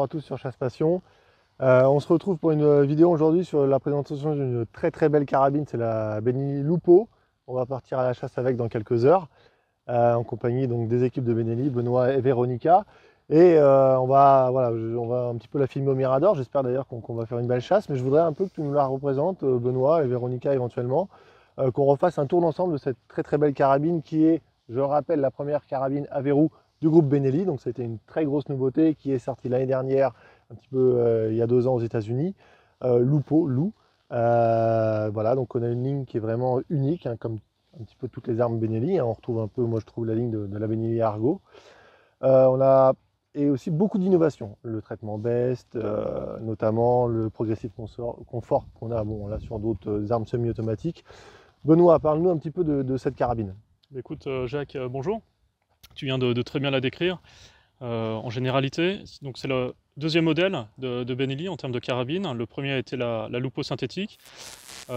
à tous sur Chasse Passion. On se retrouve pour une vidéo aujourd'hui sur la présentation d'une très belle carabine, c'est la Benelli Lupo. On va partir à la chasse avec dans quelques heures, en compagnie donc, des équipes de Benelli, Benoît et Véronica. Et on va un petit peu la filmer au Mirador. J'espère d'ailleurs qu'on va faire une belle chasse, mais je voudrais un peu que tu nous la représentes, Benoît et Véronica éventuellement, qu'on refasse un tour d'ensemble de cette très belle carabine qui est, je le rappelle, la première carabine à verrou du groupe Benelli. Donc c'était une très grosse nouveauté qui est sortie l'année dernière, un petit peu il y a 2 ans aux États-Unis. Lupo, Lou. Voilà, donc on a une ligne qui est vraiment unique, hein, comme un petit peu toutes les armes Benelli. Hein. On retrouve un peu, moi je trouve, la ligne de la Benelli Argo. On a et aussi beaucoup d'innovations. Le traitement BEST, notamment le progressif confort qu'on a bon, là, sur d'autres armes semi-automatiques. Benoît, parle-nous un petit peu de cette carabine. Écoute, Jacques, bonjour. Tu viens de très bien la décrire. En généralité, donc c'est le deuxième modèle de Benelli en termes de carabine. Le premier a été la Lupo synthétique.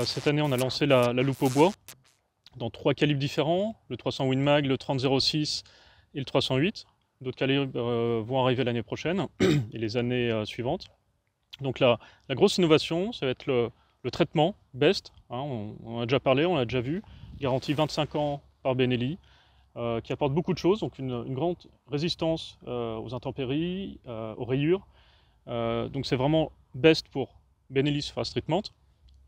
Cette année, on a lancé la Lupo bois dans 3 calibres différents, le 300 Win Mag, le 30-06 et le 308. D'autres calibres vont arriver l'année prochaine et les années suivantes. Donc la grosse innovation, ça va être le traitement BEST. Hein, on en a déjà parlé, on l'a déjà vu. Garantie 25 ans par Benelli, qui apporte beaucoup de choses. Donc une grande résistance aux intempéries, aux rayures. Donc c'est vraiment BEST pour Benelli Surface Treatment,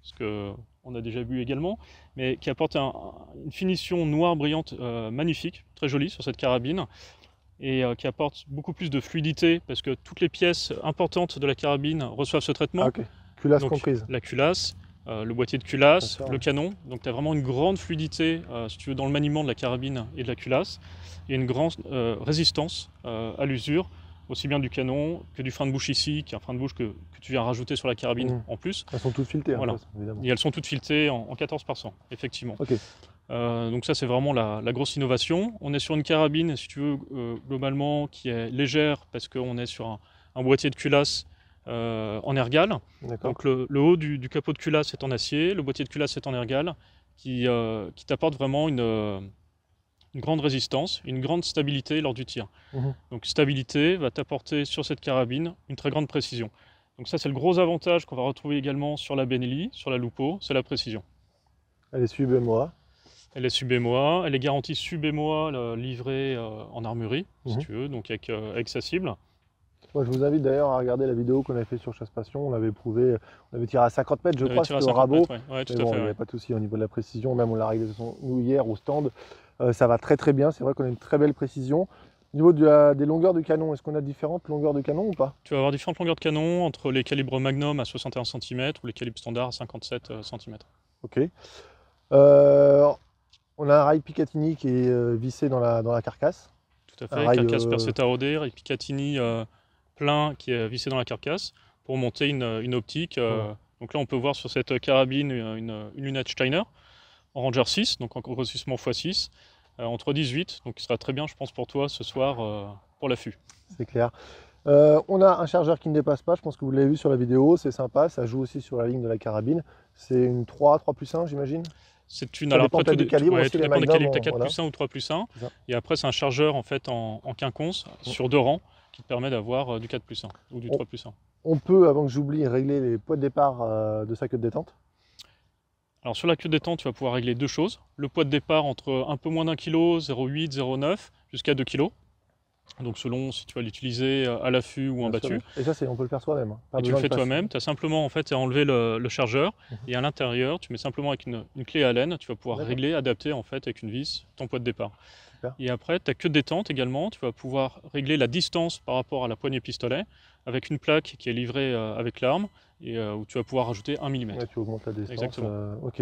ce qu'on a déjà vu également, mais qui apporte une finition noire brillante magnifique, très jolie sur cette carabine, et qui apporte beaucoup plus de fluidité parce que toutes les pièces importantes de la carabine reçoivent ce traitement. Ah, ok, culasse donc, comprise. la culasse, le boîtier de culasse, le canon. Donc tu as vraiment une grande fluidité si tu veux, dans le maniement de la carabine et de la culasse. Il y a une grande résistance à l'usure, aussi bien du canon que du frein de bouche ici, qui est un frein de bouche que tu viens rajouter sur la carabine en plus. Elles sont toutes filetées, voilà. En fait, évidemment. Et elles sont toutes filetées en 14 par 100, effectivement. Okay. Donc ça c'est vraiment la grosse innovation. On est sur une carabine, si tu veux, globalement, qui est légère parce qu'on est sur un boîtier de culasse en ergale. Donc le haut du capot de culasse est en acier, le boîtier de culasse est en ergale, qui t'apporte vraiment une grande résistance, une grande stabilité lors du tir. Donc stabilité va t'apporter sur cette carabine une très grande précision. Donc ça c'est le gros avantage qu'on va retrouver également sur la Benelli, sur la Lupo, c'est la précision. Elle est sub-émoi. Elle est sub-émoi, elle est garantie sub-émoi, livrée en armurerie, si tu veux, donc avec sa cible. Moi, je vous invite d'ailleurs à regarder la vidéo qu'on avait fait sur Chasse Passion. On avait prouvé, on avait tiré à 50 mètres, je crois, c'était au rabot. Ouais, tout mais bon, il n'y avait pas de souci au niveau de la précision. Même on l'a réglé nous hier au stand. Ça va très bien. C'est vrai qu'on a une très belle précision. Au niveau des longueurs de canon, est-ce qu'on a différentes longueurs de canon ou pas? Tu vas avoir différentes longueurs de canon entre les calibres Magnum à 61 cm ou les calibres standards à 57 cm. Ok. On a un rail Picatinny qui est vissé dans la carcasse. Tout à fait, carcasse percée taraudée, rail Picatinny plein qui est vissé dans la carcasse pour monter une optique. Donc là on peut voir sur cette carabine une lunette Steiner en Ranger 6, donc en grossissement x6, en 3,18, donc qui sera très bien je pense pour toi ce soir pour l'affût. C'est clair. On a un chargeur qui ne dépasse pas, je pense que vous l'avez vu sur la vidéo, c'est sympa, ça joue aussi sur la ligne de la carabine. C'est une 3+1 j'imagine. C'est une, alors après tout dépend des calibres, tu as 4+1 ou 3+1, et après c'est un chargeur en fait en quinconce sur 2 rangs qui te permet d'avoir du 4+1 ou du 3+1. On peut, avant que j'oublie, régler les poids de départ de sa queue de détente. Alors sur la queue de détente, tu vas pouvoir régler 2 choses. Le poids de départ entre un peu moins d'1 kg, 0,8, 0,9, jusqu'à 2 kg. Donc selon si tu vas l'utiliser à l'affût ou en battu. Et ça, on peut le faire soi-même. Et tu le fais toi-même, tu as simplement en fait à enlever le chargeur et à l'intérieur, tu mets simplement avec une clé Allen, tu vas pouvoir régler, adapter en fait avec une vis ton poids de départ. Super. Et après, ta queue de détente également, tu vas pouvoir régler la distance par rapport à la poignée pistolet avec une plaque qui est livrée avec l'arme et où tu vas pouvoir rajouter 1 mm. Ouais, tu augmentes la distance. Exactement. Ok.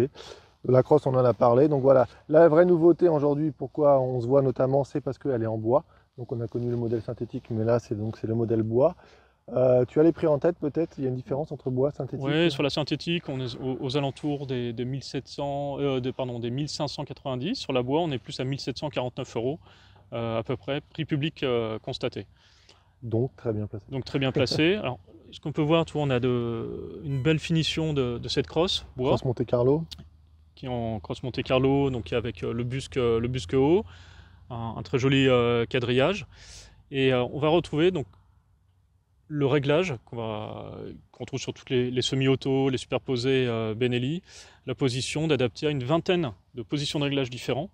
La crosse, on en a parlé. Donc voilà, la vraie nouveauté aujourd'hui, pourquoi on se voit notamment, c'est parce qu'elle est en bois. Donc on a connu le modèle synthétique, mais là c'est le modèle bois. Tu as les prix en tête peut-être? Il y a une différence entre bois et synthétique? Oui, sur la synthétique, on est aux alentours des 1590. Sur la bois, on est plus à 1749 € à peu près, prix public constaté. Donc très bien placé. Donc très bien placé. Alors, ce qu'on peut voir, tu vois, on a une belle finition de cette crosse bois. Crosse Monte Carlo. Qui est en crosse Monte Carlo, donc avec le busque haut. Un très joli quadrillage. Et on va retrouver donc le réglage qu'on trouve sur toutes les semi-autos, les superposés Benelli, la position d'adapter à une vingtaine de positions de réglage différents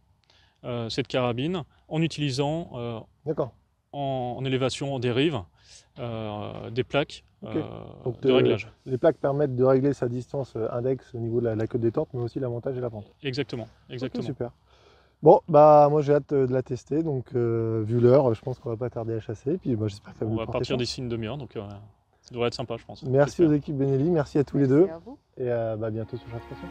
cette carabine en utilisant D'accord. en élévation, en dérive, des plaques Ok. Donc, de réglage. les plaques permettent de régler sa distance index au niveau de la queue détente, mais aussi la montage et la pente. Exactement, Ok, exactement. super. Bon, bah moi j'ai hâte de la tester, donc vu l'heure, je pense qu'on va pas tarder à chasser. Et puis bah, j'espère que ça va On vous va porter partir chance. d'ici une demi-heure, donc ça devrait être sympa, je pense. Merci aux équipes Benelli, merci à tous les deux. Merci à vous. Et bah, à bientôt sur Chasse Passion.